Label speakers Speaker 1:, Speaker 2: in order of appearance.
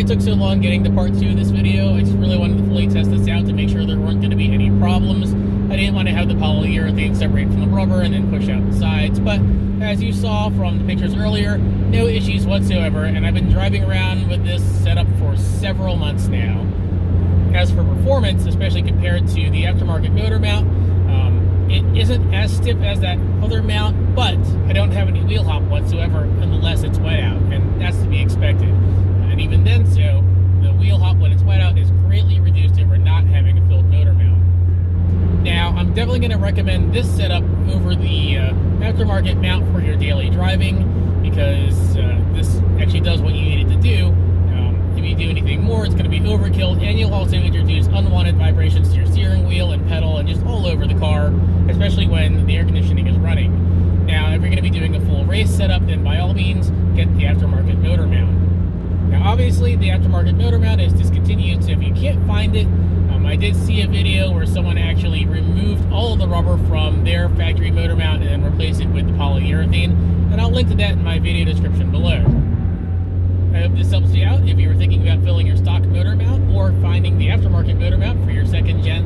Speaker 1: I took so long getting to part 2 of this video. I just really wanted to fully test this out to make sure there weren't going to be any problems. I didn't want to have the polyurethane separate from the rubber and then push out the sides, but as you saw from the pictures earlier, no issues whatsoever, and I've been driving around with this setup for several months now. As for performance, especially compared to the aftermarket motor mount, it isn't as stiff as that other mount, but I don't have any wheel hop whatsoever unless it's wet out, and that's to be expected. And even then, so the wheel hop when it's wet out is greatly reduced over not having a filled motor mount. Now, I'm definitely going to recommend this setup over the aftermarket mount for your daily driving, because this actually does what you need it to do. If you do anything more, it's going to be overkill, and you'll also introduce unwanted vibrations to your steering wheel and pedal and just all over the car, especially when the air conditioning is running. Now, if you're going to be doing a full race setup, then by all means, get the aftermarket motor mount. Now, obviously, the aftermarket motor mount is discontinued, so if you can't find it, I did see a video where someone actually removed all of the rubber from their factory motor mount and then replaced it with the polyurethane, and I'll link to that in my video description below. I hope this helps you out if you were thinking about filling your stock motor mount or finding the aftermarket motor mount for your second gen